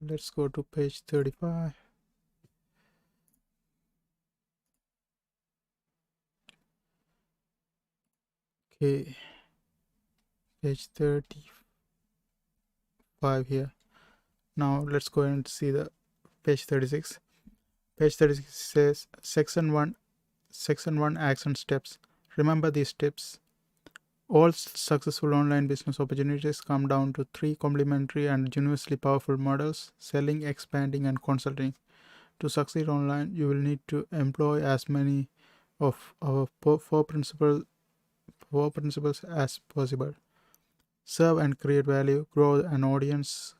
Let's go to page 35. Okay, page 35 here. Now let's go and see the page 36. Page 36 says section 1 action steps. Remember these steps. All successful online business opportunities come down to 3 complementary and universally powerful models: selling, expanding, and consulting. To succeed online, you will need to employ as many of our four principles as possible. Serve and create value, grow an audience,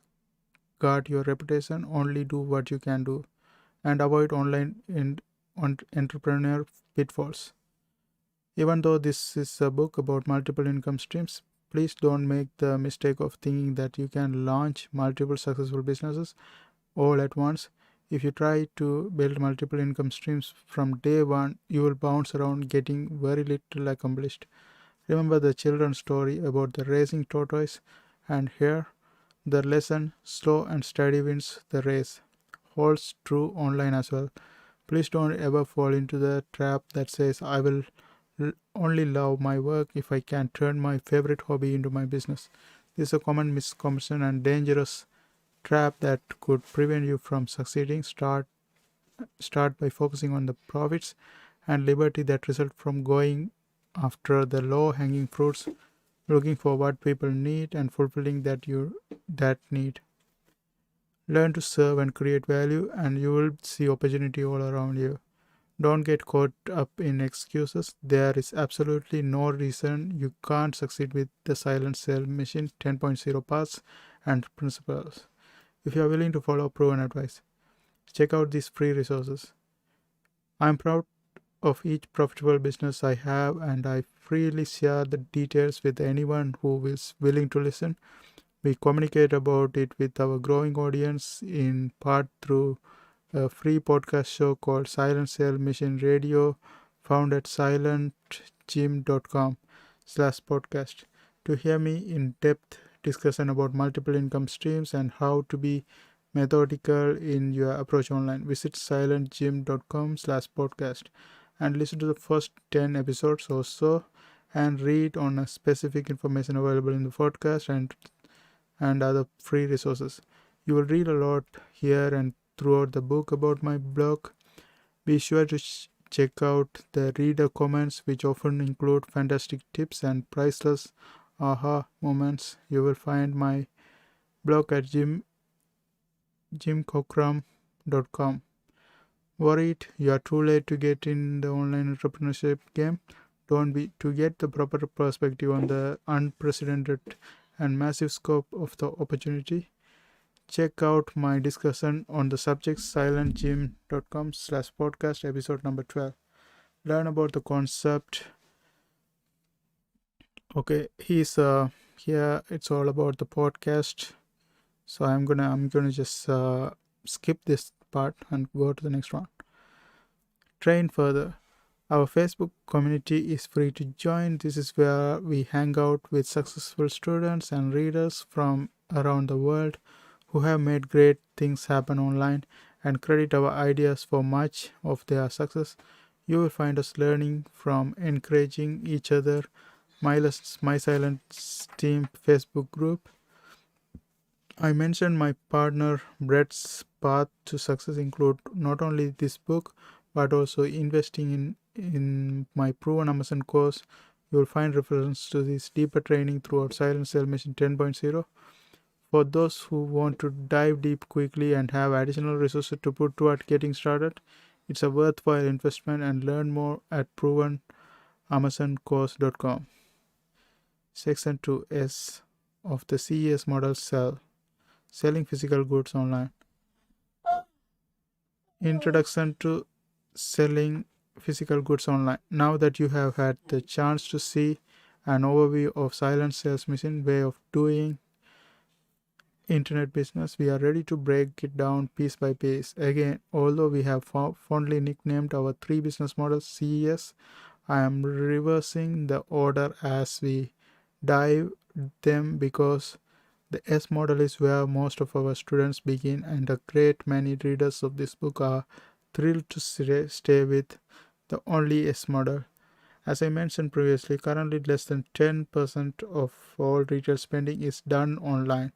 guard your reputation, only do what you can do, and avoid online entrepreneur pitfalls. Even though this is a book about multiple income streams, please don't make the mistake of thinking that you can launch multiple successful businesses all at once. If you try to build multiple income streams from day one, you will bounce around getting very little accomplished. Remember the children's story about the racing tortoise, and here the lesson: slow and steady wins the race holds true online as well. Please don't ever fall into the trap that says, I will only love my work if I can turn my favorite hobby into my business. This is a common misconception and dangerous trap that could prevent you from succeeding. Start by focusing on the profits and liberty that result from going after the low hanging fruits, looking for what people need and fulfilling that need. Learn to serve and create value, and you will see opportunity all around you. Don't get caught up in excuses. There is absolutely no reason you can't succeed with the Silent Sale Machine 10.0 paths and principles. If you are willing to follow proven advice, check out these free resources. I am proud of each profitable business I have, and I freely share the details with anyone who is willing to listen. We communicate about it with our growing audience in part through a free podcast show called Silent Sale Mission Radio, found at silentgym.com/podcast. To hear me in depth discussion about multiple income streams and how to be methodical in your approach online, visit silentgym.com/podcast and listen to the first 10 episodes or so and read on a specific information available in the podcast and other free resources. You will read a lot here and throughout the book about my blog. Be sure to check out the reader comments, which often include fantastic tips and priceless aha moments. You will find my blog at jimcockram.com. Worried you are too late to get in the online entrepreneurship game? Don't be. To get the proper perspective on the unprecedented and massive scope of the opportunity, check out my discussion on the subject silentgym.com/podcast episode number 12. Learn about the concept. Okay, here it's all about the podcast. So I'm gonna just skip this part and go to the next one. Train further. Our Facebook community is free to join. This is where we hang out with successful students and readers from around the world who have made great things happen online and credit our ideas for much of their success. You will find us learning from encouraging each other. My Silent Team Facebook group. I mentioned my partner Brett's path to success include not only this book but also investing in my proven Amazon course. You will find reference to this deeper training throughout Silent Sale Machine 10.0. For those who want to dive deep quickly and have additional resources to put toward getting started, it's a worthwhile investment, and learn more at provenamazoncourse.com. Section 2S of the CES model: selling physical goods online. Introduction to selling physical goods online. Now that you have had the chance to see an overview of Silent Sales Machine way of doing internet business, we are ready to break it down piece by piece. Again, although we have fondly nicknamed our 3 business models CES, I am reversing the order as we dive them because The S model is where most of our students begin, and a great many readers of this book are thrilled to stay with the only S model. As I mentioned previously, currently less than 10% of all retail spending is done online.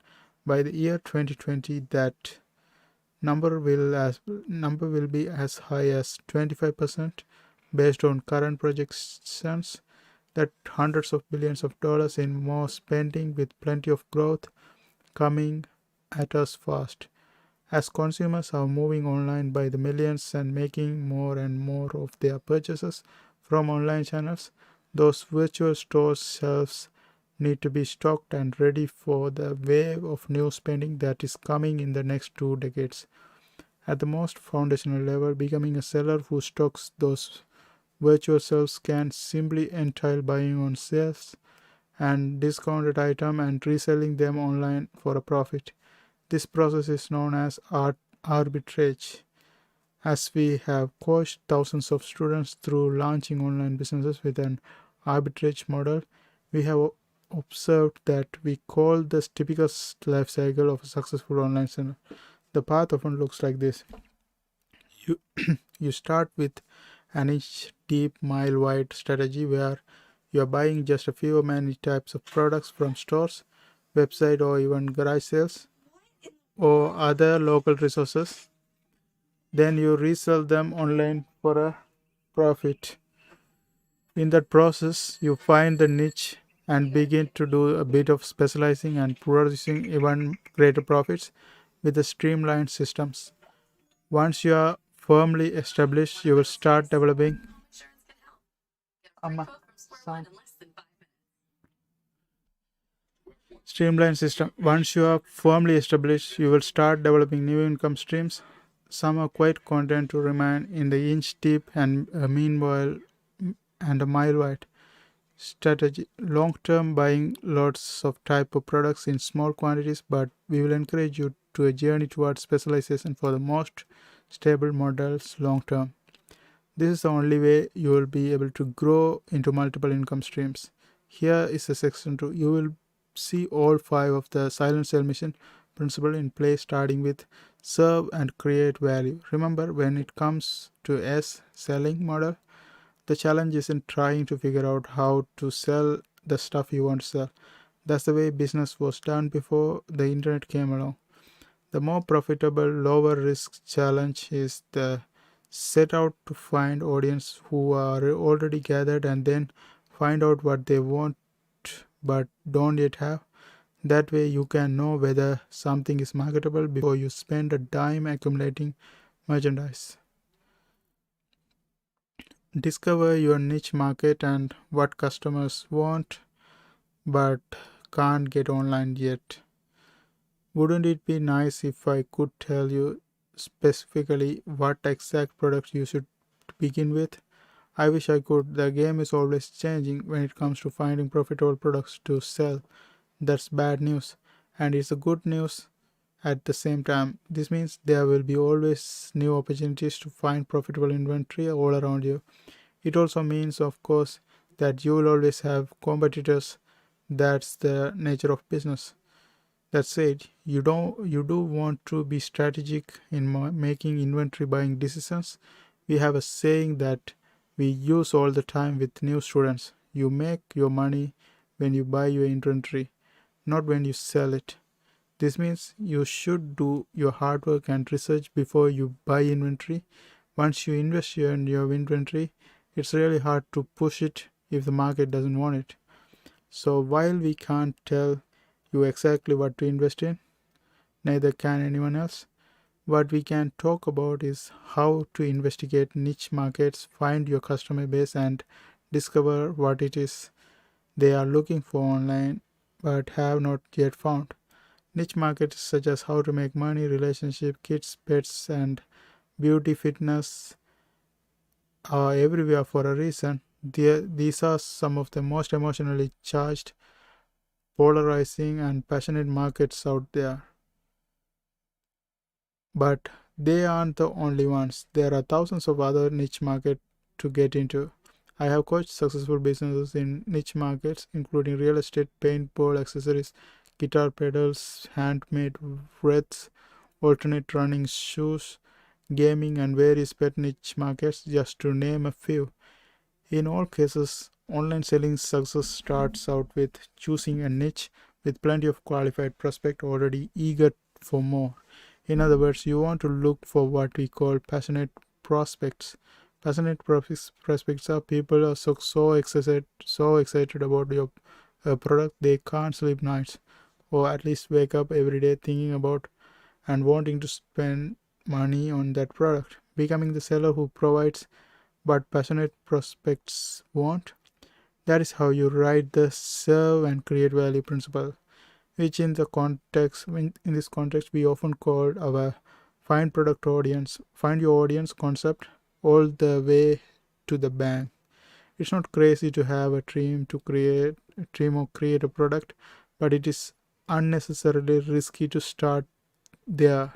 By the year 2020, that number will be as high as 25% based on current projections. That hundreds of billions of dollars in more spending with plenty of growth coming at us fast. As consumers are moving online by the millions and making more and more of their purchases from online channels, those virtual store shelves need to be stocked and ready for the wave of new spending that is coming in the next 2 decades. At the most foundational level, becoming a seller who stocks those virtual shelves can simply entail buying on sales and discounted item and reselling them online for a profit. This process is known as arbitrage. As we have coached thousands of students through launching online businesses with an arbitrage model, we have observed that we call the typical life cycle of a successful online seller. The path often looks like this. You start with an inch deep, mile wide strategy where you are buying just a few many types of products from stores, website, or even garage sales or other local resources. Then you resell them online for a profit. In that process, you find the niche and begin to do a bit of specializing and producing even greater profits with the streamlined systems. Once you are firmly established, you will start developing streamlined system. Once you are firmly established, you will start developing new income streams. Some are quite content to remain in the inch deep and meanwhile and a mile wide strategy. Long-term buying lots of type of products in small quantities, but we will encourage you to a journey towards specialization for the most stable models long term. This is the only way you will be able to grow into multiple income streams. Here is a section 2. You will see all 5 of the silent sale mission principle in play, starting with serve and create value. Remember, when it comes to S selling model, the challenge isn't trying to figure out how to sell the stuff you want to sell. That's the way business was done before the internet came along. The more profitable, lower risk challenge is the set out to find audience who are already gathered and then find out what they want but don't yet have. That way you can know whether something is marketable before you spend a dime accumulating merchandise. Discover your niche market and what customers want but can't get online yet. Wouldn't it be nice if I could tell you specifically what exact product you should begin with? I wish I could. The game is always changing when it comes to finding profitable products to sell. That's bad news, and it's a good news at the same time. This means there will be always new opportunities to find profitable inventory all around you. It also means, of course, that you will always have competitors. That's the nature of business. That said, you do want to be strategic in making inventory buying decisions. We have a saying that we use all the time with new students. You make your money when you buy your inventory, not when you sell it. This means you should do your hard work and research before you buy inventory. Once you invest in your inventory, it's really hard to push it if the market doesn't want it. So while we can't tell you exactly what to invest in, neither can anyone else. What we can talk about is how to investigate niche markets, find your customer base, and discover what it is they are looking for online but have not yet found. Niche markets such as how to make money, relationship, kids, pets, and beauty, fitness are everywhere for a reason. These are some of the most emotionally charged, polarizing, and passionate markets out there. But they aren't the only ones. There are thousands of other niche markets to get into. I have coached successful businesses in niche markets, including real estate, paintball, accessories, guitar pedals, handmade wreaths, alternate running shoes, gaming, and various pet niche markets, just to name a few. In all cases, online selling success starts out with choosing a niche with plenty of qualified prospects already eager for more. In other words, you want to look for what we call passionate prospects. Prospects are people who are so excited about your product they can't sleep nights, or at least wake up every day thinking about and wanting to spend money on that product. Becoming the seller who provides what passionate prospects want. That is how you write the serve and create value principle, which in this context we often call our find your audience concept all the way to the bank. It's not crazy to have a dream or create a product, but it is unnecessarily risky to start there.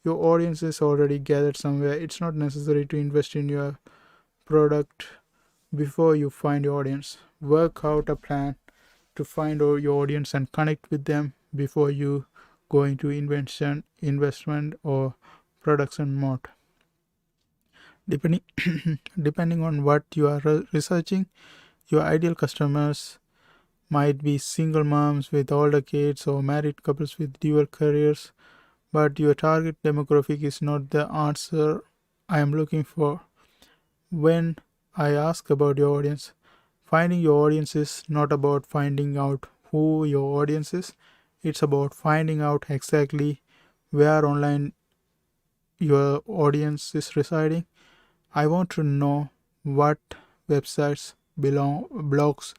Your audience is already gathered somewhere. It's not necessary to invest in your product before you find your audience. Work out a plan to find your audience and connect with them before you go into investment or production mode. Depending depending on what you are researching, your ideal customers might be single moms with older kids or married couples with dual careers, but your target demographic is not the answer I am looking for. When I ask about your audience, finding your audience is not about finding out who your audience is, it's about finding out exactly where online your audience is residing. I want to know what websites, blogs,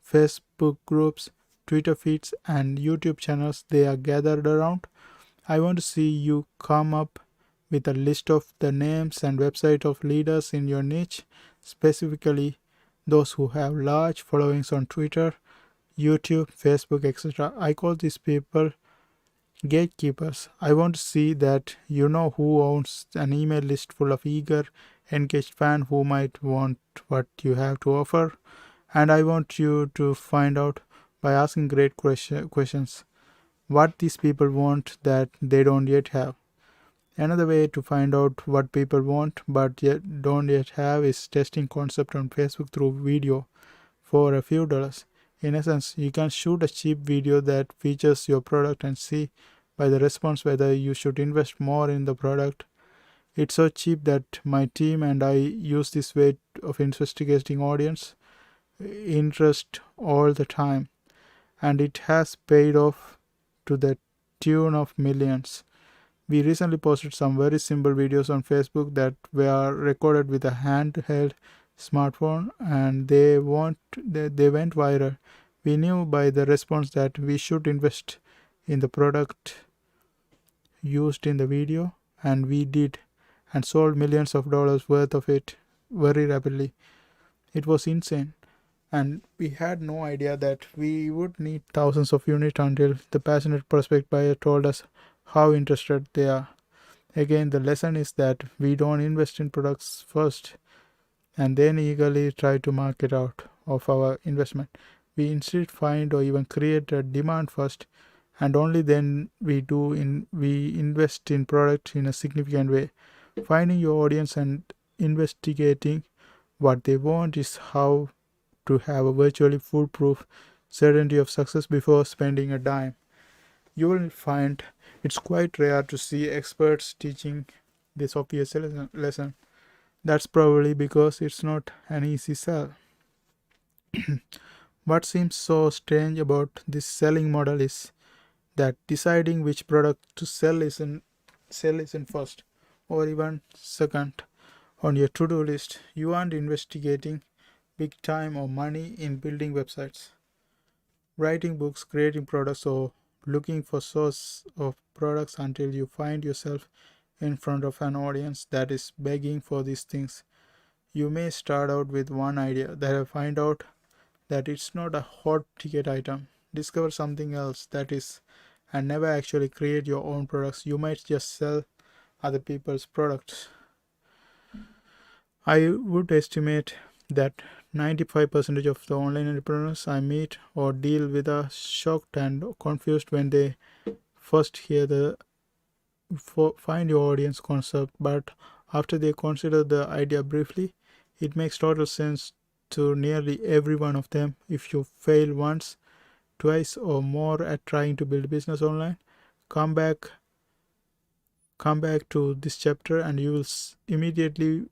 Facebook groups, Twitter feeds, and YouTube channels they are gathered around. I want to see you come up with a list of the names and website of leaders in your niche, specifically those who have large followings on Twitter, YouTube, Facebook, etc. I call these people gatekeepers. I want to see that you know who owns an email list full of eager, engaged fans who might want what you have to offer, and I want you to find out by asking great questions what these people want that they don't yet have. Another way to find out what people want but yet don't yet have is testing concept on Facebook through video for a few dollars. In essence, you can shoot a cheap video that features your product and see by the response whether you should invest more in the product. It's so cheap that my team and I use this way of investigating audience interest all the time, and it has paid off to the tune of millions. We recently posted some very simple videos on Facebook that were recorded with a handheld smartphone, and they went viral. We knew by the response that we should invest in the product used in the video, and we did, and sold millions of dollars worth of it very rapidly. It was insane, and we had no idea that we would need thousands of units until the passionate prospect buyer told us how interested they are. Again, the lesson is that we don't invest in products first and then eagerly try to market out of our investment. We instead find or even create a demand first, and only then we invest in product in a significant way. Finding your audience and investigating what they want is how to have a virtually foolproof certainty of success before spending a dime. You will find it's quite rare to see experts teaching this obvious lesson. That's probably because it's not an easy sell. What seems so strange about this selling model is that deciding which product to sell isn't first or even second on your to-do list. You aren't investigating big time or money in building websites, writing books, creating products, or looking for source of products until you find yourself in front of an audience that is begging for these things. You may start out with one idea, then find out that it's not a hot ticket item, discover something else that is, and never actually create your own products. You might just sell other people's products. I would estimate that 95% of the online entrepreneurs I meet or deal with are shocked and confused when they first hear the find your audience concept, but after they consider the idea briefly, it makes total sense to nearly every one of them. If you fail once, twice, or more at trying to build a business online, come back to this chapter and you will see immediately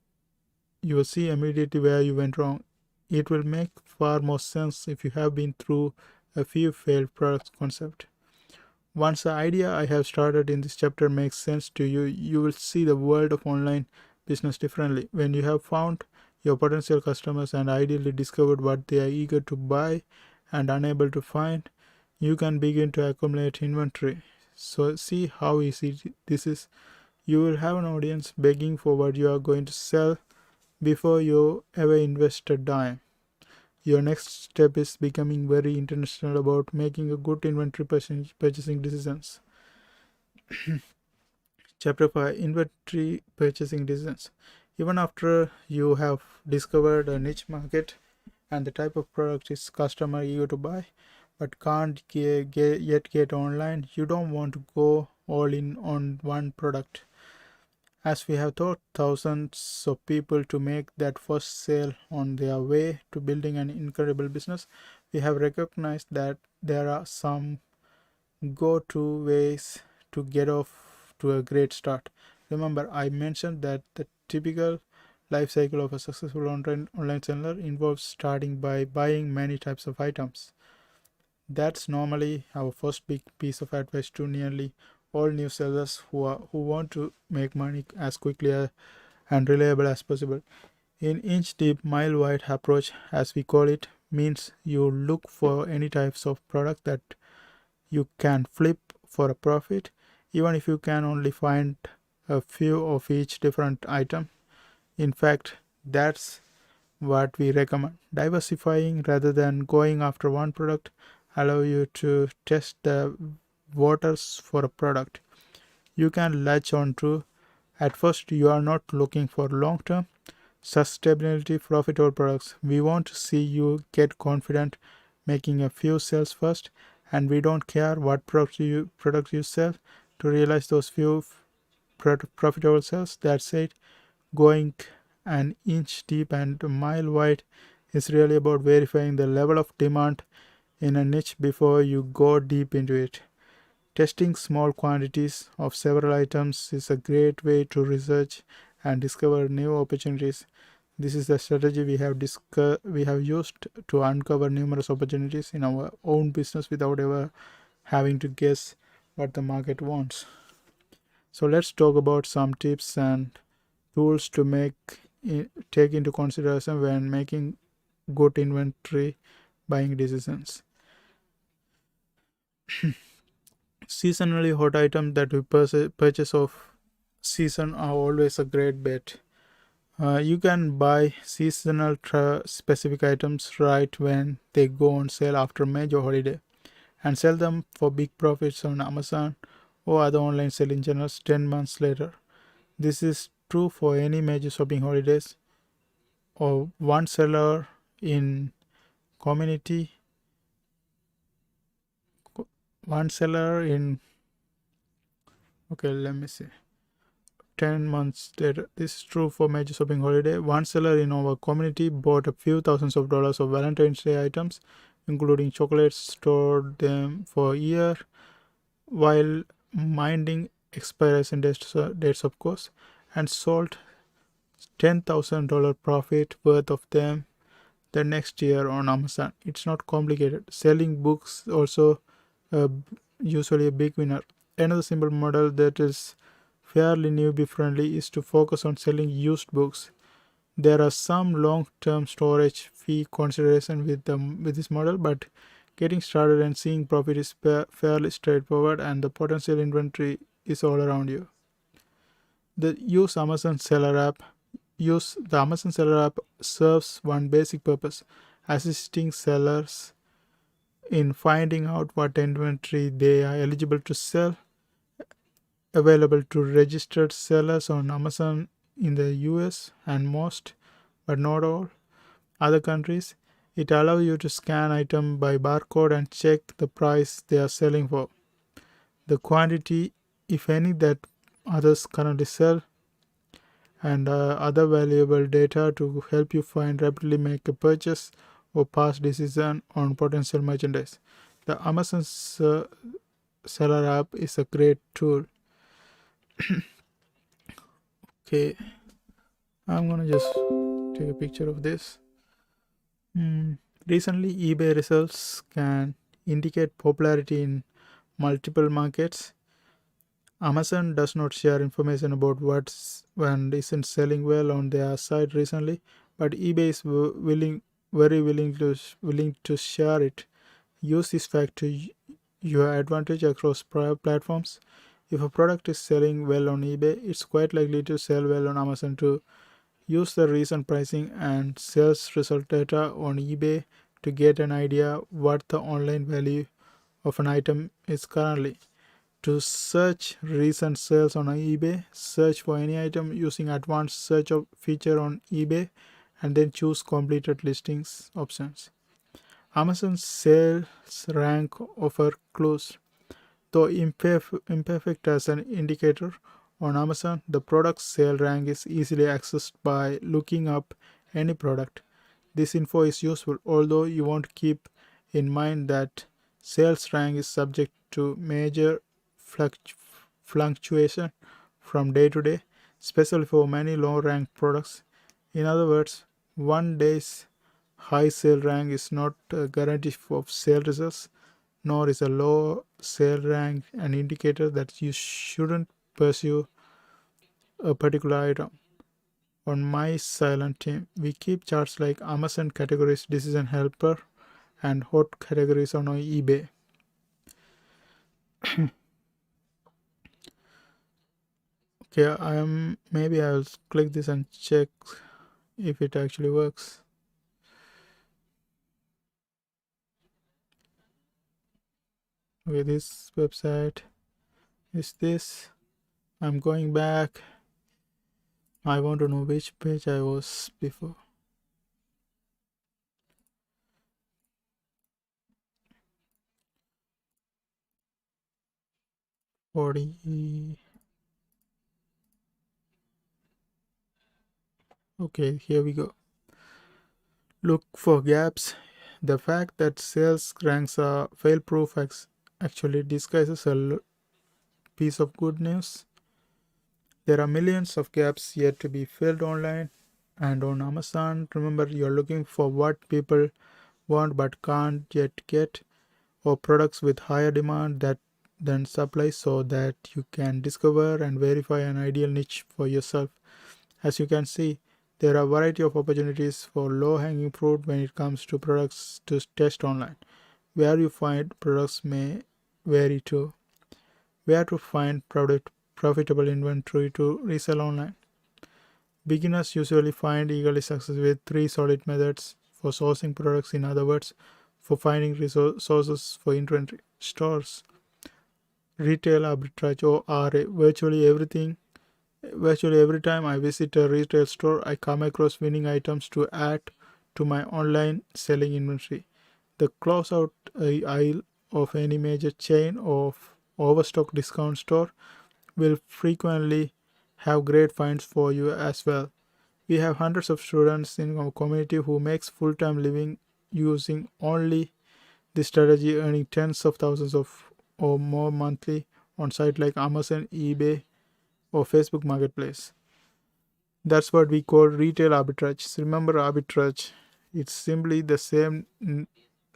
where you went wrong. It will make far more sense if you have been through a few failed product concepts. Once the idea I have started in this chapter makes sense to you, you will see the world of online business differently. When you have found your potential customers and ideally discovered what they are eager to buy and unable to find, you can begin to accumulate inventory. So see how easy this is. You will have an audience begging for what you are going to sell before you ever invest a dime. Your next step is becoming very intentional about making a good inventory purchasing decisions. Chapter 5: Inventory Purchasing Decisions. Even after you have discovered a niche market and the type of product is customer eager to buy but can't yet get online, you don't want to go all in on one product. As we have taught thousands of people to make that first sale on their way to building an incredible business, we have recognized that there are some go-to ways to get off to a great start. Remember, I mentioned that the typical life cycle of a successful online seller involves starting by buying many types of items. That's normally our first big piece of advice to nearly all new sellers who want to make money as quickly and reliable as possible. In inch deep, mile wide approach, as we call it, means you look for any types of product that you can flip for a profit, even if you can only find a few of each different item. In fact, that's what we recommend. Diversifying rather than going after one product allow you to test the waters for a product you can latch on to. At first, you are not looking for long-term sustainability profitable products. We want to see you get confident making a few sales first, and we don't care what product you sell to realize those few profitable sales. That's it. Going an inch deep and a mile wide is really about verifying the level of demand in a niche before you go deep into it. Testing small quantities of several items is a great way to research and discover new opportunities. This is the strategy we have used to uncover numerous opportunities in our own business without ever having to guess what the market wants. So let's talk about some tips and tools to take into consideration when making good inventory buying decisions. Seasonally hot items that we purchase of season are always a great bet. You can buy seasonal specific items right when they go on sale after major holiday and sell them for big profits on Amazon or other online selling channels 10 months later. This is true for any major shopping holidays. Or one seller in community one seller in okay let me see 10 months later. This is true for major shopping holiday. One seller in our community bought a few thousands of dollars of Valentine's Day items, including chocolates, stored them for a year while minding expiration dates of course, and sold $10,000 profit worth of them the next year on Amazon. It's not complicated. Selling books also usually a big winner. Another simple model that is fairly newbie friendly is to focus on selling used books. There are some long-term storage fee consideration with this model, but getting started and seeing profit is fairly straightforward, and the potential inventory is all around you. Use the Amazon Seller app serves one basic purpose: assisting sellers in finding out what inventory they are eligible to sell. Available to registered sellers on Amazon in the US and most, but not all, other countries. It allows you to scan item by barcode and check the price they are selling for, the quantity, if any, that others currently sell, and other valuable data to help you find rapidly make a purchase or pass decision on potential merchandise. The Amazon Seller app is a great tool. Okay, I'm gonna just take a picture of this. Recently, eBay results can indicate popularity in multiple markets. Amazon does not share information about what's and isn't selling well on their site recently, but eBay is willing to share it. Use this fact to your advantage across platforms. If a product is selling well on eBay, it's quite likely to sell well on Amazon too. Use the recent pricing and sales result data on eBay to get an idea what the online value of an item is currently. To search recent sales on eBay, search for any item using advanced search feature on eBay and then choose completed listings options. Amazon sales rank offer clues. Though imperfect as an indicator, on Amazon, the product's sale rank is easily accessed by looking up any product. This info is useful, although you want to keep in mind that sales rank is subject to major fluctuation from day to day, especially for many low ranked products. In other words, one day's high sale rank is not a guarantee of sale results, nor is a low sale rank an indicator that you shouldn't pursue a particular item. On my silent team, we keep charts like Amazon categories, decision helper, and hot categories on eBay. Okay, maybe I'll click this and check if it actually works. Okay, this website is this. I'm going back. I want to know which page I was before. Okay, here we go. Look for gaps. The fact that sales ranks are fail-proof actually disguises a piece of good news. There are millions of gaps yet to be filled online and on Amazon. Remember, you're looking for what people want but can't yet get, or products with higher demand than supply, so that you can discover and verify an ideal niche for yourself. As you can see, there are a variety of opportunities for low-hanging fruit when it comes to products to test online. Where you find products may vary too. Where to find profitable inventory to resell online. Beginners usually find eagerly success with 3 solid methods for sourcing products. In other words, for finding sources for inventory: stores, retail arbitrage or RA. Virtually every time I visit a retail store, I come across winning items to add to my online selling inventory. The closeout aisle of any major chain of overstock discount store will frequently have great finds for you as well. We have hundreds of students in our community who makes full-time living using only this strategy, earning tens of thousands of or more monthly on sites like Amazon, eBay, or Facebook Marketplace. That's what we call retail arbitrage. Remember arbitrage? It's simply the same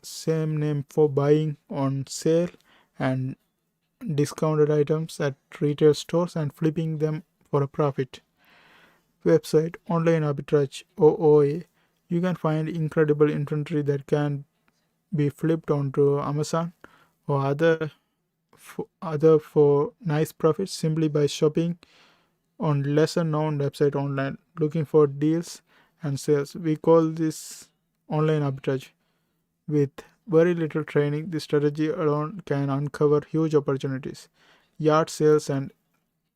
name for buying on sale and discounted items at retail stores and flipping them for a profit. Website online arbitrage OOA. You can find incredible inventory that can be flipped onto Amazon or other for nice profits simply by shopping on lesser known website online looking for deals and sales. We call this online arbitrage. With very little training, this strategy alone can uncover huge opportunities. Yard sales and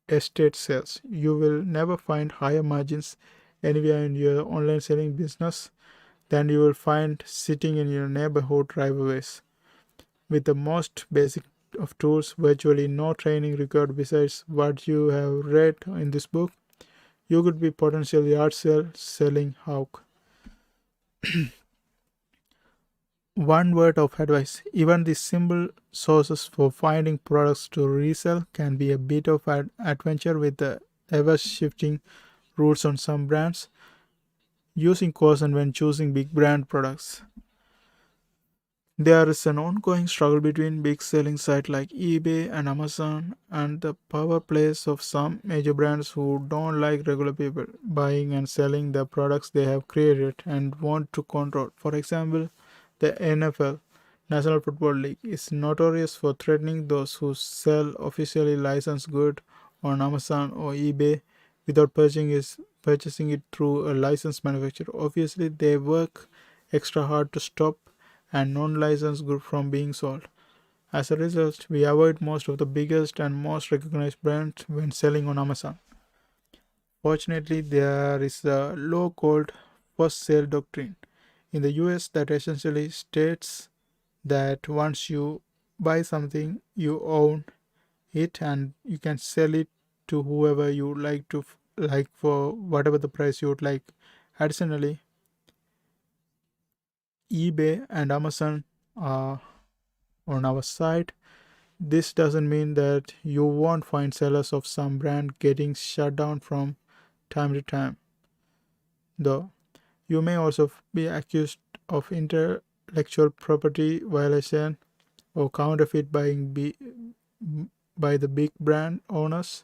estate sales. You will never find higher margins anywhere in your online selling business than you will find sitting in your neighborhood driveways. With the most basic of tools, virtually no training required besides what you have read in this book, you could be potential yard sale selling hawk. One word of advice: even the simple sources for finding products to resell can be a bit of an adventure with the ever shifting rules on some brands. Using caution when choosing big brand products. There is an ongoing struggle between big selling sites like eBay and Amazon and the power plays of some major brands who don't like regular people buying and selling the products they have created and want to control. For example, the NFL, National Football League, is notorious for threatening those who sell officially licensed goods on Amazon or eBay without purchasing it through a licensed manufacturer. Obviously, they work extra hard to stop and non-licensed goods from being sold. As a result, we avoid most of the biggest and most recognized brands when selling on Amazon. Fortunately, there is a law called first sale doctrine in the US that essentially states that once you buy something, you own it and you can sell it to whoever you like for whatever the price you would like. Additionally, eBay and Amazon are on our side. This doesn't mean that you won't find sellers of some brand getting shut down from time to time, though. You may also be accused of intellectual property violation or counterfeit buying by the big brand owners.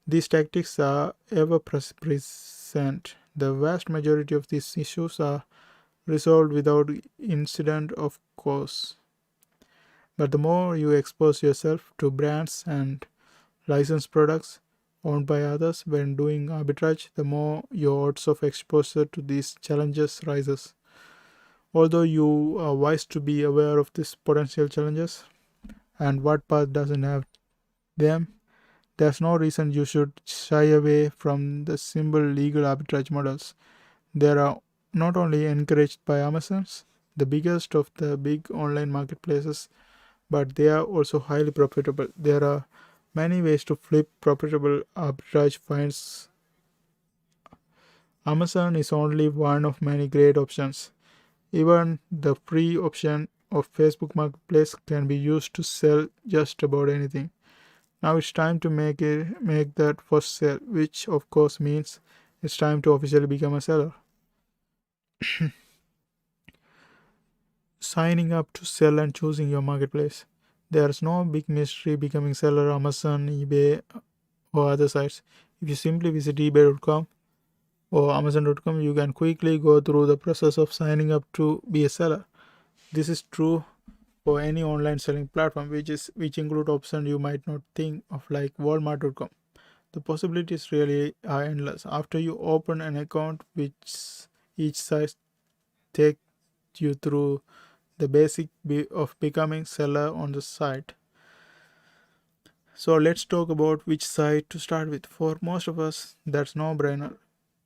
These tactics are ever present. The vast majority of these issues are resolved without incident, of course. But the more you expose yourself to brands and licensed products owned by others when doing arbitrage, the more your odds of exposure to these challenges rises. Although you are wise to be aware of these potential challenges and what path doesn't have them, there's no reason you should shy away from the simple legal arbitrage models. They are not only encouraged by Amazon's, the biggest of the big online marketplaces, but they are also highly profitable. There are many ways to flip profitable arbitrage finds. Amazon is only one of many great options. Even the free option of Facebook Marketplace can be used to sell just about anything. Now it's time to make that first sale, which of course means it's time to officially become a seller. Signing up to sell and choosing your marketplace. There's no big mystery becoming seller Amazon, eBay, or other sites. If you simply visit ebay.com or amazon.com, you can quickly go through the process of signing up to be a seller. This is true for any online selling platform, which include options you might not think of, like walmart.com. The possibilities really are endless. After you open an account, which each site take you through the basic of becoming seller on the site. So let's talk about which site to start with. For most of us, that's no brainer.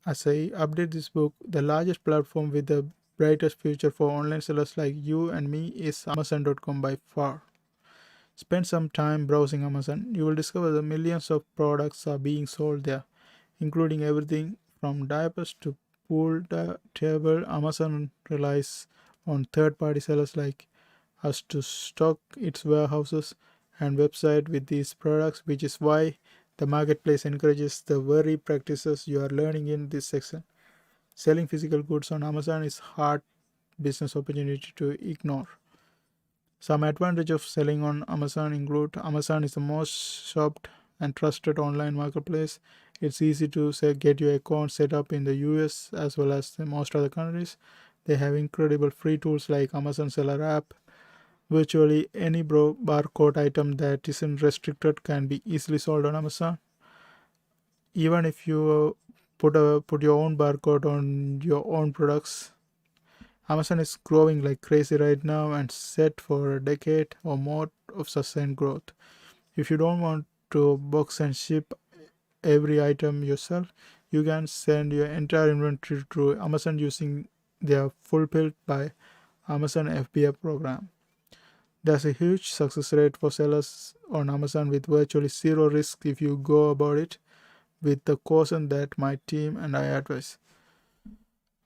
As I update this book, the largest platform with the brightest future for online sellers like you and me is Amazon.com by far. Spend some time browsing Amazon. You will discover that millions of products are being sold there, including everything from diapers to pool table. Amazon relies on third-party sellers like us to stock its warehouses and website with these products, which is why the marketplace encourages the very practices you are learning in this section. Selling physical goods on Amazon is hard business opportunity to ignore. Some advantage of selling on Amazon include Amazon is the most shopped and trusted online marketplace. It's easy to get your account set up in the US as well as most other countries. They have incredible free tools like Amazon Seller app. Virtually any barcode item that isn't restricted can be easily sold on Amazon. Even if you put your own barcode on your own products, Amazon is growing like crazy right now and set for a decade or more of sustained growth. If you don't want to box and ship every item yourself, you can send your entire inventory through Amazon using they are fulfilled by Amazon FBA program. There's a huge success rate for sellers on Amazon with virtually zero risk if you go about it with the caution that my team and I advise.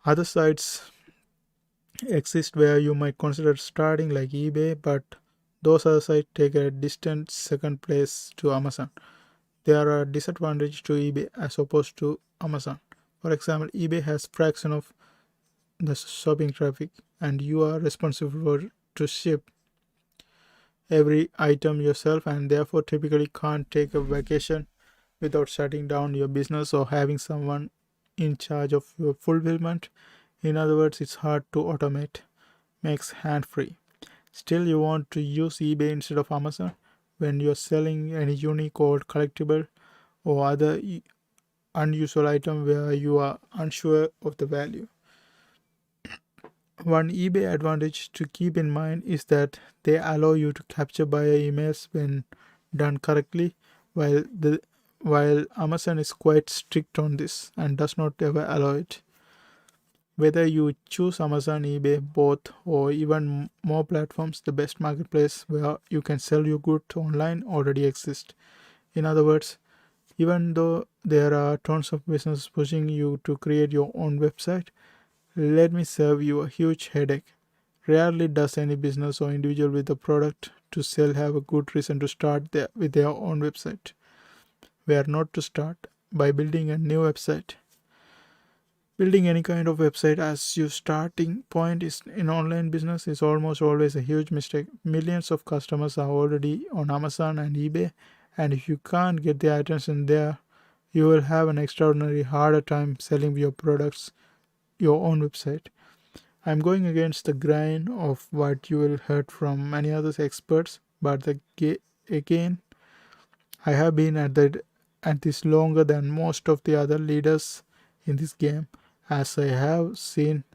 Other sites exist where you might consider starting, like eBay, but those other sites take a distant second place to Amazon. There are disadvantages to eBay as opposed to Amazon. For example, eBay has fraction of the shopping traffic, and you are responsible to ship every item yourself, and therefore typically can't take a vacation without shutting down your business or having someone in charge of your fulfillment. In other words, it's hard to automate, makes hand free. Still, you want to use eBay instead of Amazon when you're selling any unique or collectible or other unusual item where you are unsure of the value. One eBay advantage to keep in mind is that they allow you to capture buyer emails when done correctly, while Amazon is quite strict on this and does not ever allow it. Whether you choose Amazon, eBay, both, or even more platforms, the best marketplace where you can sell your goods online already exists. In other words, even though there are tons of businesses pushing you to create your own website, let me save you a huge headache. Rarely does any business or individual with a product to sell have a good reason to start with their own website. Where not to start? By building a new website. Building any kind of website as your starting point is in online business is almost always a huge mistake. Millions of customers are already on Amazon and eBay, and if you can't get their attention there, you will have an extraordinarily harder time selling your products your own website. I'm going against the grain of what you will heard from many other experts, but again, I have been at this longer than most of the other leaders in this game, as I have seen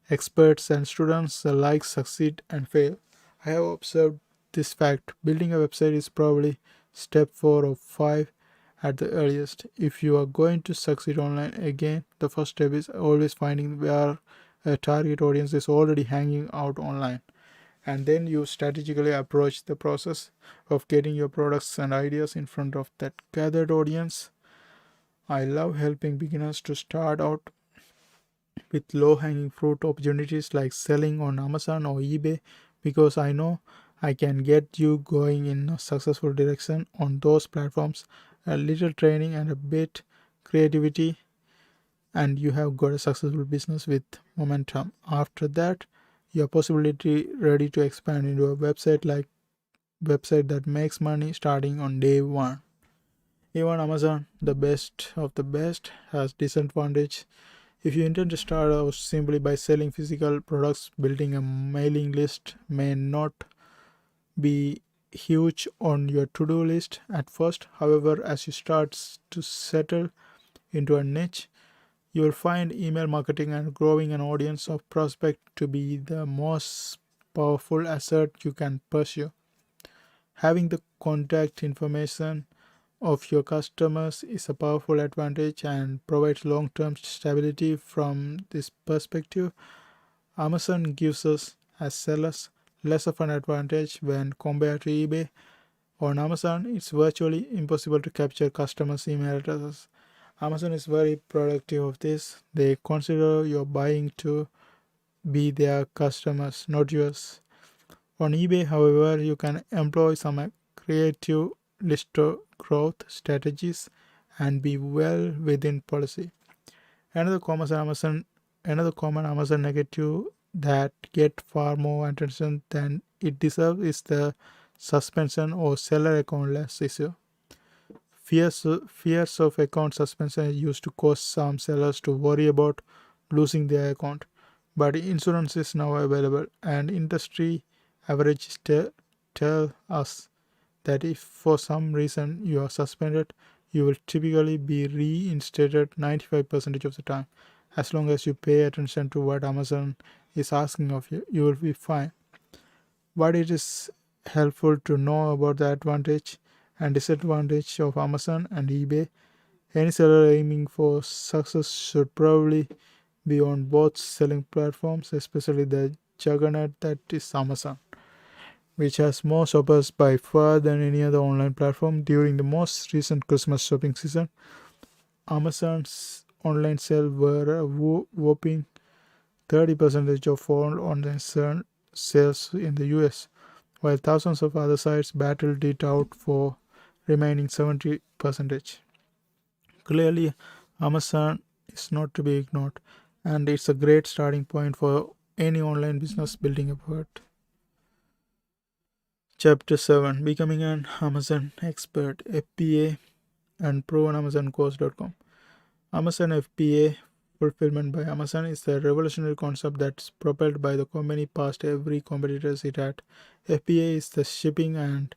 experts and students alike succeed and fail. I have observed this fact. Building a website is probably step 4 or 5 at the earliest. If you are going to succeed online, again, the first step is always finding where a target audience is already hanging out online. And then you strategically approach the process of getting your products and ideas in front of that gathered audience. I love helping beginners to start out with low hanging fruit opportunities like selling on Amazon or eBay because I know I can get you going in a successful direction on those platforms. A little training and a bit creativity, and you have got a successful business with momentum. After that, you're possibly ready to expand into a website that makes money starting on day one. Even Amazon, the best of the best, has disadvantage. If you intend to start out simply by selling physical products, building a mailing list may not be huge on your to-do list at first. However, as you start to settle into a niche, you will find email marketing and growing an audience of prospects to be the most powerful asset you can pursue. Having the contact information of your customers is a powerful advantage and provides long-term stability. From this perspective, Amazon gives us as sellers less of an advantage when compared to eBay. On Amazon, it's virtually impossible to capture customers' email addresses. Amazon is very productive of this. They consider your buying to be their customers, not yours. On eBay, however, you can employ some creative list growth strategies and be well within policy. Another common Amazon negative that get far more attention than it deserves is the suspension or seller account loss issue. Fears of account suspension used to cause some sellers to worry about losing their account, but insurance is now available, and industry averages tell us that if for some reason you are suspended, you will typically be reinstated 95% of the time. As long as you pay attention to what Amazon is asking of you, you will be fine. But it is helpful to know about the advantage and disadvantage of Amazon and eBay. Any seller aiming for success should probably beyond both selling platforms, especially the juggernaut that is Amazon, which has more shoppers by far than any other online platform. During the most recent Christmas shopping season, Amazon's online sales were a whopping 30% of all online sales in the US, while thousands of other sites battled it out for remaining 70%. Clearly, Amazon is not to be ignored, and it's a great starting point for any online business building effort. Chapter 7: Becoming an Amazon Expert, FBA, and ProvenAmazonCourse.com. Amazon FBA, Fulfillment by Amazon, is a revolutionary concept that's propelled by the company past every competitors it had. FBA is the shipping and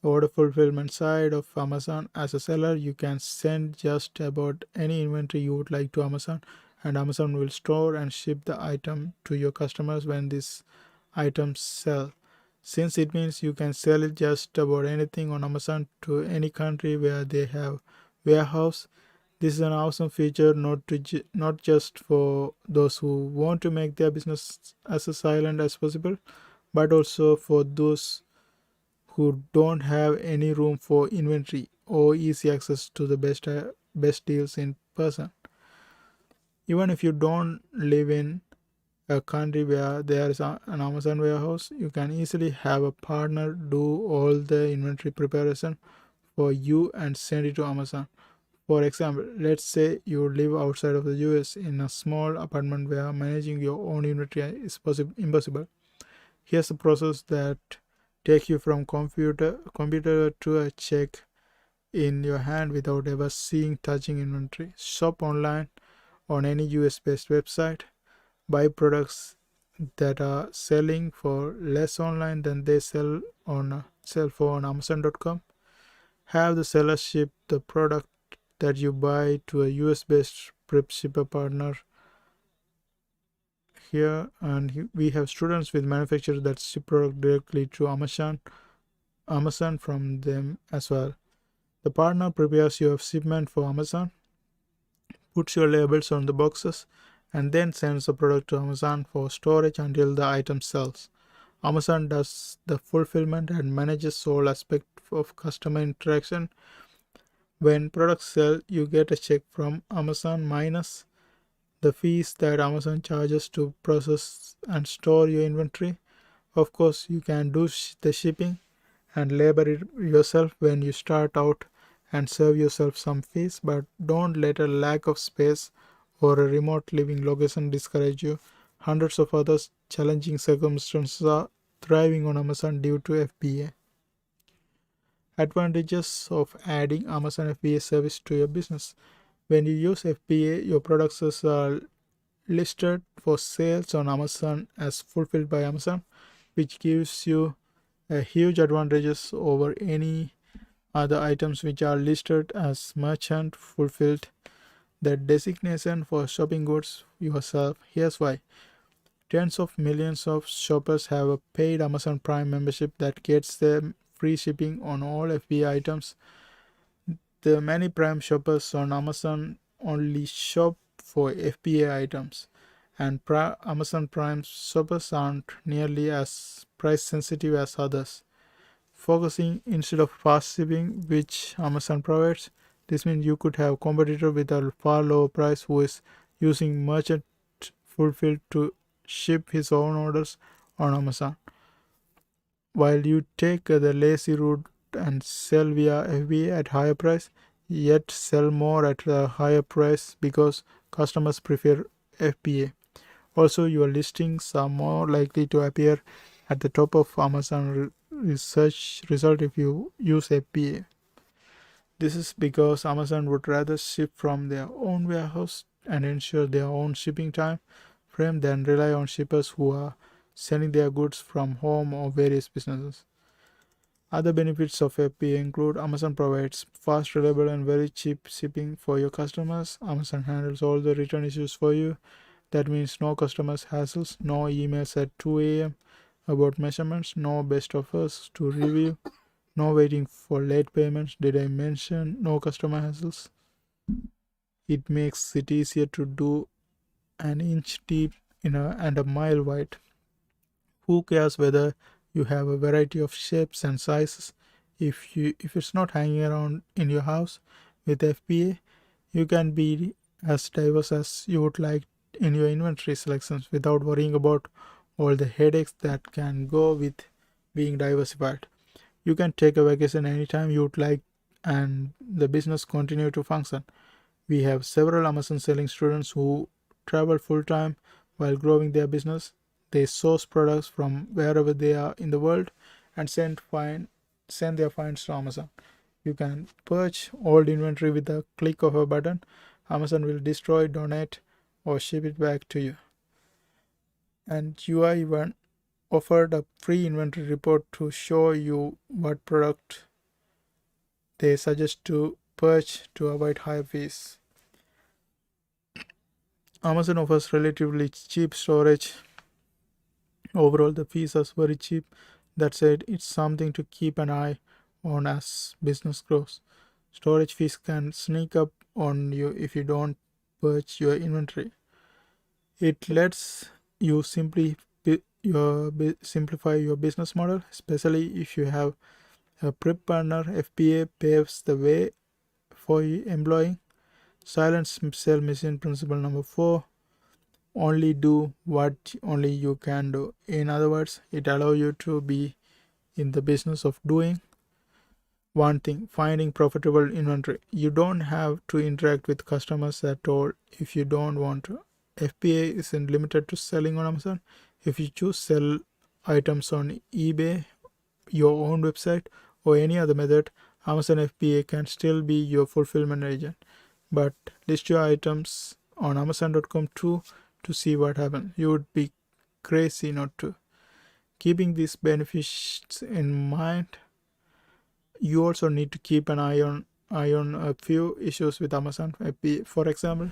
order fulfillment side of Amazon. As a seller, you can send just about any inventory you would like to Amazon, and Amazon will store and ship the item to your customers when these items sell. Since it means you can sell it just about anything on Amazon to any country where they have warehouse, this is an awesome feature not just for those who want to make their business as silent as possible, but also for those who don't have any room for inventory or easy access to the best deals in person. Even if you don't live in a country where there is an Amazon warehouse, you can easily have a partner do all the inventory preparation for you and send it to Amazon. For example, let's say you live outside of the US in a small apartment where managing your own inventory is impossible. Here's the process that take you from computer to a check in your hand without ever touching inventory. Shop online on any US-based website. Buy products that are selling for less online than they sell for on Amazon.com. Have the seller ship the product that you buy to a US-based prep shipper partner here, and we have students with manufacturers that ship product directly to Amazon from them as well. The partner prepares your shipment for Amazon, puts your labels on the boxes, and then sends the product to Amazon for storage until the item sells. Amazon does the fulfillment and manages all aspects of customer interaction. When products sell, you get a check from Amazon minus the fees that Amazon charges to process and store your inventory. Of course, you can do the shipping and labor it yourself when you start out and save yourself some fees, but don't let a lack of space or a remote living location discourage you. Hundreds of others challenging circumstances are thriving on Amazon due to FBA. Advantages of adding Amazon FBA service to your business. When you use FBA, your products are listed for sales on Amazon as fulfilled by Amazon, which gives you a huge advantages over any other items which are listed as merchant fulfilled. The designation for shopping goods yourself. Here's why. Tens of millions of shoppers have a paid Amazon Prime membership that gets them free shipping on all FBA items. The many Prime shoppers on Amazon only shop for FBA items, and Amazon Prime shoppers aren't nearly as price sensitive as others. Focusing instead of fast shipping, which Amazon provides, this means you could have a competitor with a far lower price who is using merchant fulfilled to ship his own orders on Amazon, while you take the lazy route and sell via FBA at higher price, yet sell more at a higher price because customers prefer FBA. Also, your listings are more likely to appear at the top of Amazon search result if you use FBA. This is because Amazon would rather ship from their own warehouse and ensure their own shipping time frame than rely on shippers who are sending their goods from home or various businesses. Other benefits of FBA include Amazon provides fast, reliable, and very cheap shipping for your customers. Amazon handles all the return issues for you. That means no customers hassles, no emails at 2 a.m. about measurements, no best offers to review, no waiting for late payments. Did I mention no customer hassles? It makes it easier to do an inch deep and a mile wide. Who cares whether you have a variety of shapes and sizes? If it's not hanging around in your house with FBA, you can be as diverse as you would like in your inventory selections without worrying about all the headaches that can go with being diversified. You can take a vacation anytime you would like and the business continue to function. We have several Amazon selling students who travel full time while growing their business. They source products from wherever they are in the world and send their finds to Amazon. You can purge old inventory with a click of a button. Amazon will destroy, donate, or ship it back to you. And you are even offered a free inventory report to show you what product they suggest to purge to avoid higher fees. Amazon offers relatively cheap storage. Overall, the fees are very cheap. That said, it's something to keep an eye on as business grows. Storage fees can sneak up on you if you don't purge your inventory. It lets you simplify your business model, especially if you have a prep partner. FBA paves the way for employing. Silent sell machine principle number 4. Only do what only you can do. In other words, it allows you to be in the business of doing one thing, finding profitable inventory. You don't have to interact with customers at all if you don't want to. FBA isn't limited to selling on Amazon. If you choose sell items on eBay, your own website, or any other method, Amazon FBA can still be your fulfillment agent. But list your items on Amazon.com too to see what happens. You would be crazy not to. Keeping these benefits in mind, you also need to keep an eye on a few issues with Amazon FBA. For example,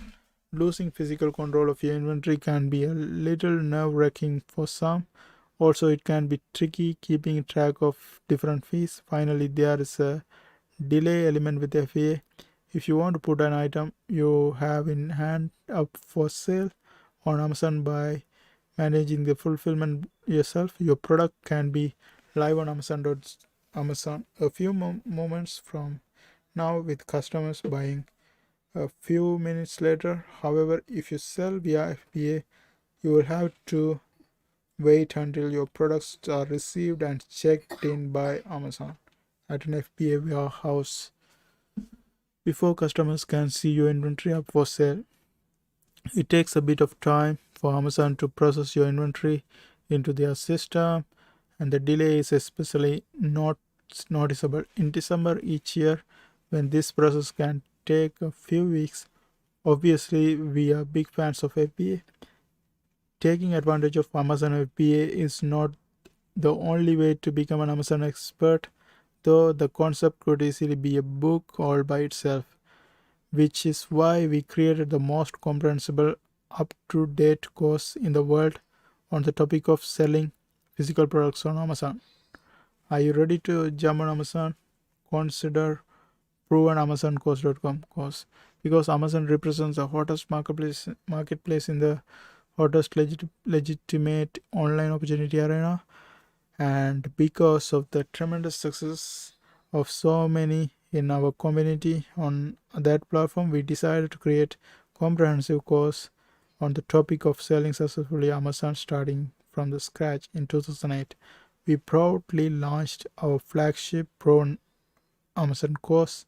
losing physical control of your inventory can be a little nerve-wracking for some. Also, it can be tricky keeping track of different fees. Finally, there is a delay element with FBA. If you want to put an item you have in hand up for sale on Amazon by managing the fulfillment yourself, your product can be live on Amazon a few moments from now with customers buying a few minutes later. However, if you sell via FBA, you will have to wait until your products are received and checked in by Amazon at an FBA warehouse before customers can see your inventory up for sale. It takes a bit of time for Amazon to process your inventory into their system, and the delay is especially not noticeable in December each year when this process can take a few weeks. Obviously, we are big fans of FBA. Taking advantage of Amazon FBA is not the only way to become an Amazon expert, though the concept could easily be a book all by itself, which is why we created the most comprehensive, up-to-date course in the world on the topic of selling physical products on Amazon. Are you ready to jump on Amazon? Consider provenamazoncourse.com course, because Amazon represents the hottest marketplace in the hottest legitimate online opportunity arena, and because of the tremendous success of so many in our community on that platform, we decided to create comprehensive course on the topic of selling successfully Amazon starting from the scratch in 2008. We proudly launched our flagship Pro Amazon course,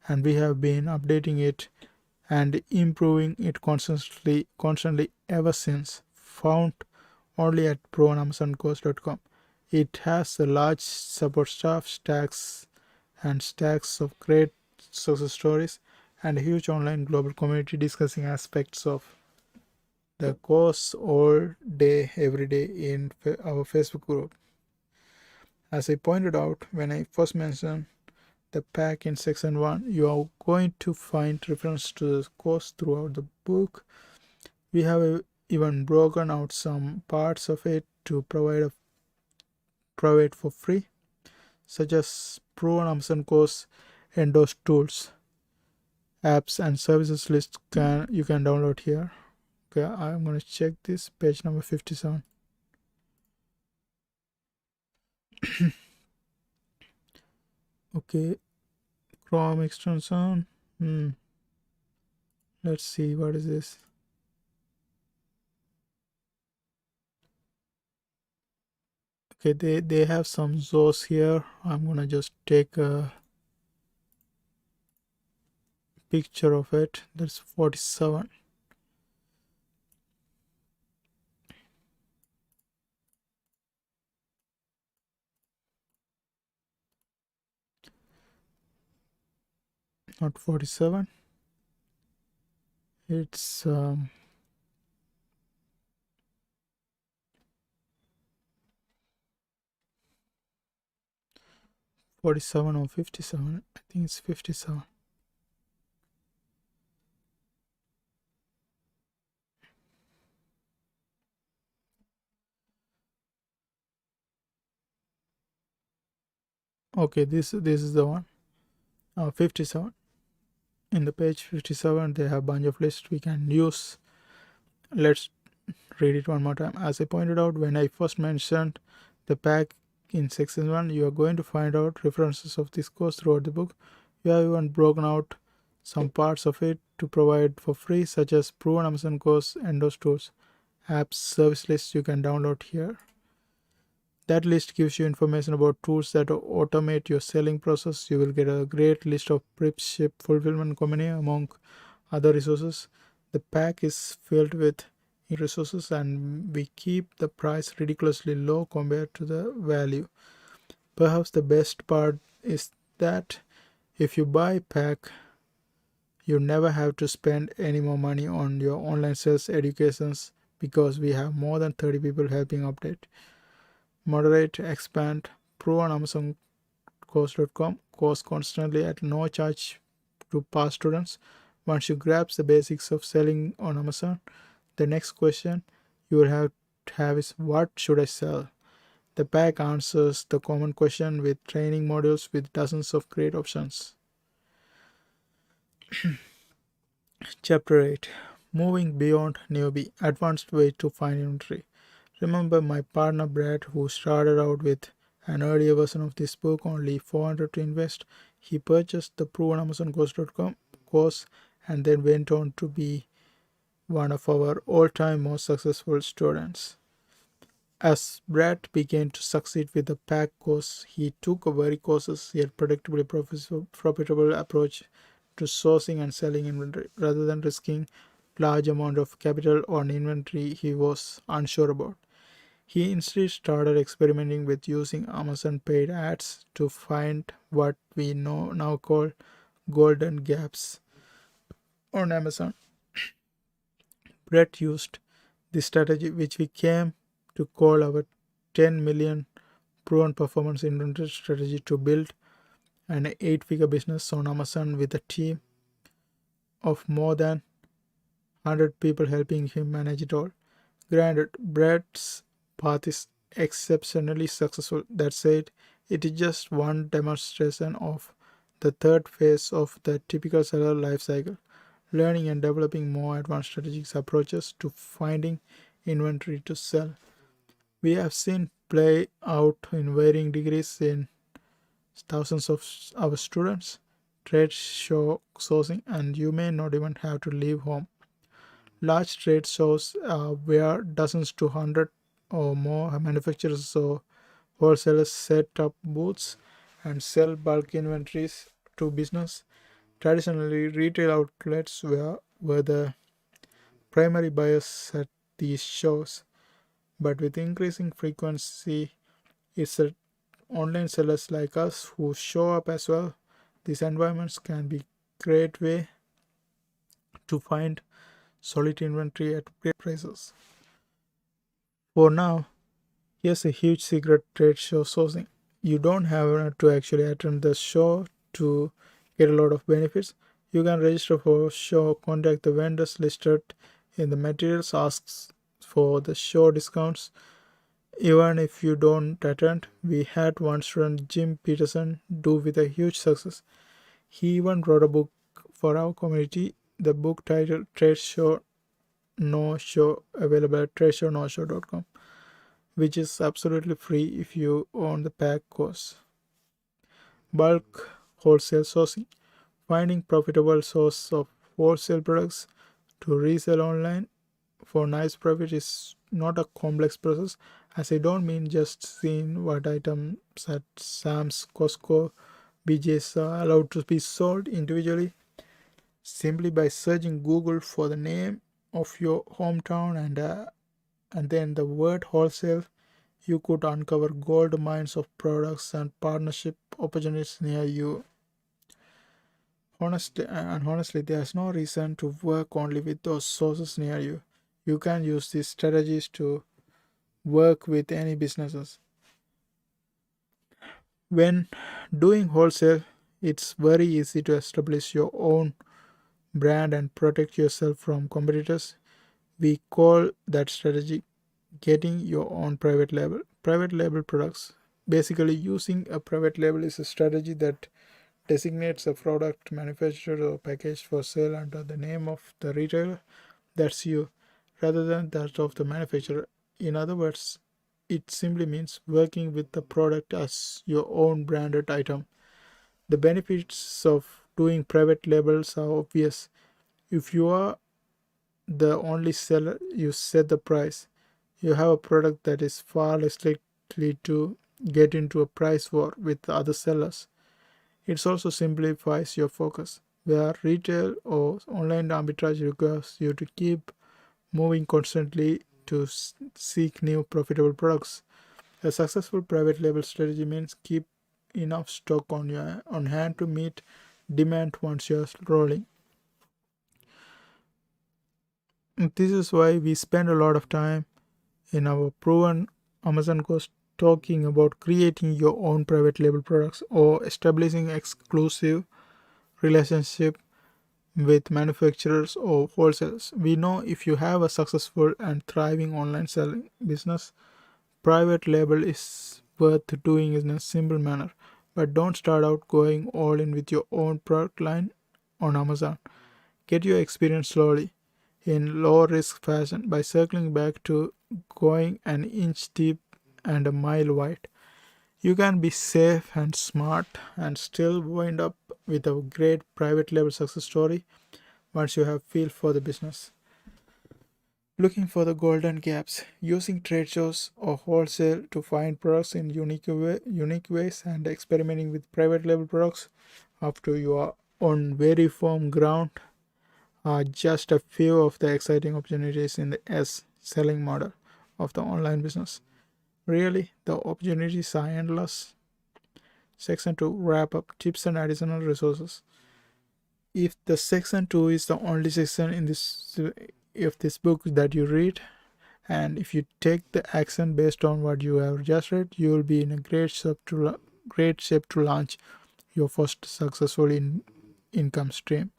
and we have been updating it and improving it constantly ever since. Found only at provenamazoncourse.com. It has a large support staff, stacks of great success stories, and a huge online global community discussing aspects of the course all day, every day in our Facebook group. As I pointed out when I first mentioned the pack in section 1, you are going to find reference to the course throughout the book. We have even broken out some parts of it to provide for free, such as Pro and Amazon course endorsed tools, apps, and services list you can download here. Okay, I'm going to check this page number 57. Okay, Chrome extension. Let's see, what is this? Okay, they have some source here. I'm gonna just take a picture of it. That's 47. Not 47. It's 47 or 57. I think it's 57. Okay, this is the one. 57. In the page 57, they have a bunch of lists we can use. Let's read it one more time. As I pointed out when I first mentioned the pack in section 1, you are going to find out references of this course throughout the book. We have even broken out some parts of it to provide for free, such as proven Amazon course, endorsed tools, apps, service lists you can download here. That list gives you information about tools that automate your selling process. You will get a great list of prep, ship, fulfillment company, among other resources. The pack is filled with resources and we keep the price ridiculously low compared to the value. Perhaps the best part is that if you buy pack, you never have to spend any more money on your online sales educations because we have more than 30 people helping update, moderate, expand, prove on AmazonCourse.com course constantly at no charge to past students. Once you grasp the basics of selling on Amazon, the next question you will have to have is, what should I sell? The pack answers the common question with training modules with dozens of great options. Chapter 8, Moving Beyond Newbie, Advanced Way to Find Inventory. Remember my partner Brad, who started out with an earlier version of this book, only $400 to invest. He purchased the proven AmazonCourse.com course and then went on to be one of our all-time most successful students. As Brad began to succeed with the pack course, he took a very cautious yet predictably profitable approach to sourcing and selling inventory, rather than risking large amount of capital on inventory he was unsure about. He instead started experimenting with using Amazon paid ads to find what we now call golden gaps on Amazon. Brett used this strategy, which we came to call our 10 million proven performance inventory strategy, to build an 8-figure business on Amazon with a team of more than 100 people helping him manage it all. Granted, Brett's path is exceptionally successful. That said, it is just one demonstration of the third phase of the typical seller life cycle, learning and developing more advanced strategic approaches to finding inventory to sell. We have seen play out in varying degrees in thousands of our students, trade show sourcing, and you may not even have to leave home. Large trade shows where dozens to hundred or more manufacturers or wholesalers set up booths and sell bulk inventories to business. Traditionally, retail outlets were the primary buyers at these shows, but with increasing frequency, it's the online sellers like us who show up as well. These environments can be great way to find solid inventory at great prices. For now, here's a huge secret: trade show sourcing. You don't have to actually attend the show to get a lot of benefits. You can register for show, contact the vendors listed in the materials, ask for the show discounts. Even if you don't attend, we had one student, Jim Peterson, do with a huge success. He even wrote a book for our community. The book titled Trade Show No Show available at tradeshownoshow.com, which is absolutely free if you own the pack course. Bulk wholesale sourcing. Finding profitable source of wholesale products to resell online for nice profit is not a complex process, as I don't mean just seeing what items at Sam's, Costco, BJ's are allowed to be sold individually. Simply by searching Google for the name of your hometown and then the word wholesale, you could uncover gold mines of products and partnership opportunities near you. Honestly, there's no reason to work only with those sources near you. You can use these strategies to work with any businesses. When doing wholesale, it's very easy to establish your own brand and protect yourself from competitors. We call that strategy getting your own private label. Private label products. Basically, using a private label is a strategy that designates a product manufactured or packaged for sale under the name of the retailer, that's you, rather than that of the manufacturer. In other words, it simply means working with the product as your own branded item. The benefits of doing private labels are obvious. If you are the only seller, you set the price. You have a product that is far less likely to get into a price war with other sellers. It also simplifies your focus, where retail or online arbitrage requires you to keep moving constantly to seek new profitable products. A successful private label strategy means keep enough stock on hand to meet demand once you're rolling. This is why we spend a lot of time in our proven Amazon course talking about creating your own private label products or establishing exclusive relationship with manufacturers or wholesalers. We know if you have a successful and thriving online selling business, private label is worth doing in a simple manner. But don't start out going all in with your own product line on Amazon. Get your experience slowly in low risk fashion by circling back to going an inch deep and a mile wide. You can be safe and smart and still wind up with a great private label success story once you have feel for the business. Looking for the golden gaps, using trade shows or wholesale to find products in unique ways, and experimenting with private label products after you are on very firm ground are just a few of the exciting opportunities in the S selling model of the online business. Really, the opportunities are endless. Section 2 wrap up tips and additional resources. If the section 2 is the only section in this book that you read, and if you take the action based on what you have just read, you will be in a great shape to launch your first successful income stream.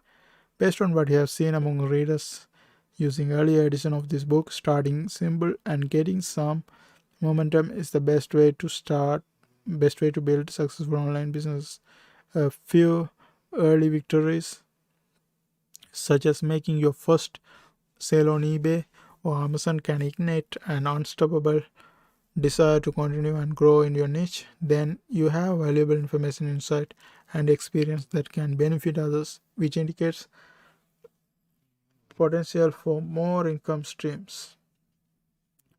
Based on what you have seen among readers using earlier edition of this book, starting simple and getting some momentum is the best way to build successful online business. A few early victories, such as making your first sale on eBay or Amazon, can ignite an unstoppable desire to continue and grow in your niche. Then you have valuable information, insight, and experience that can benefit others, which indicates potential for more income streams.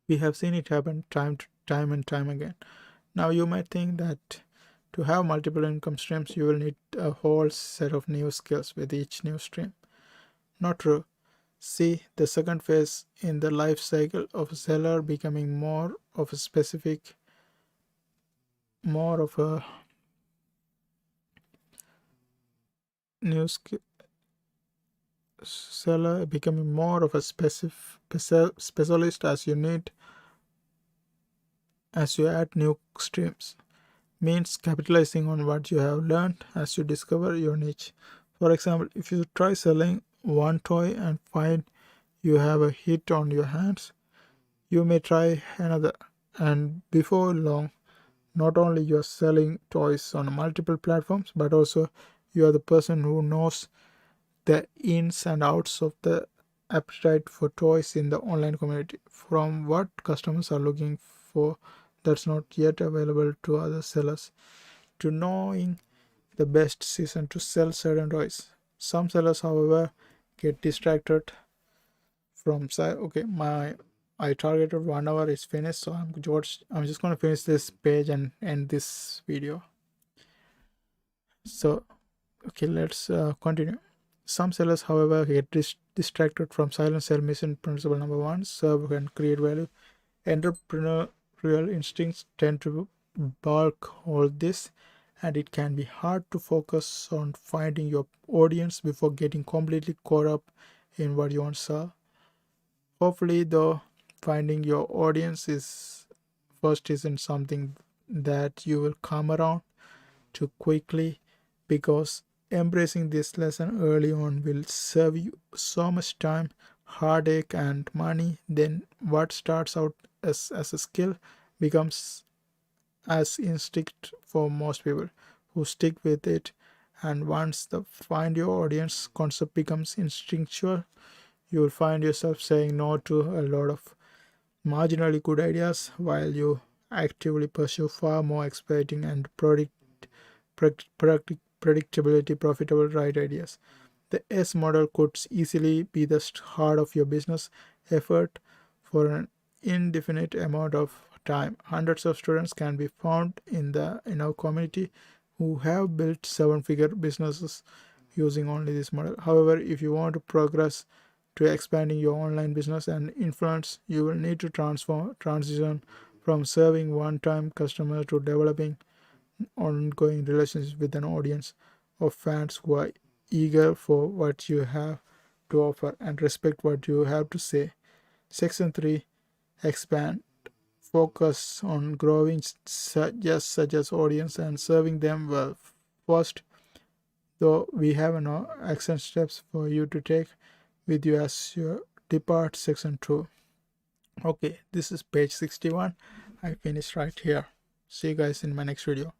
We have seen it happen time and time again. Now you might think that to have multiple income streams, you will need a whole set of new skills with each new stream. Not true. See the second phase in the life cycle of a seller becoming more of a new skill seller becoming more of a specialist as you add new streams. Means capitalizing on what you have learned as you discover your niche. For example, if you try selling one toy and find you have a hit on your hands, you may try another, and before long, not only you are selling toys on multiple platforms, but also you are the person who knows the ins and outs of the appetite for choice in the online community, from what customers are looking for that's not yet available to other sellers, to knowing the best season to sell certain toys. Some sellers, however, get distracted from okay, my I targeted 1 hour is finished, so I'm just gonna finish this page and end this video. So okay, let's continue. Some sellers, however, get distracted from silent sell mission principle number one: serve and create value. Entrepreneurial instincts tend to bulk all this, and it can be hard to focus on finding your audience before getting completely caught up in what you want to sell. Hopefully, though, finding your audience is first isn't something that you will come around too quickly, because embracing this lesson early on will save you so much time, heartache, and money. Then what starts out as a skill becomes as instinct for most people who stick with it. And once the find your audience concept becomes instinctual, you will find yourself saying no to a lot of marginally good ideas while you actively pursue far more exciting and predictability profitable right ideas. The S model could easily be the heart of your business effort for an indefinite amount of time. Hundreds of students can be found in our community who have built seven-figure businesses using only this model. However, if you want to progress to expanding your online business and influence, you will need to transition from serving one-time customers to developing ongoing relationships with an audience of fans who are eager for what you have to offer and respect what you have to say. Section 3: Expand. Focus on growing just such as audience and serving them well. First, though, we have no action steps for you to take with you as you depart section 2. Okay, this is page 61. I finished right here. See you guys in my next video.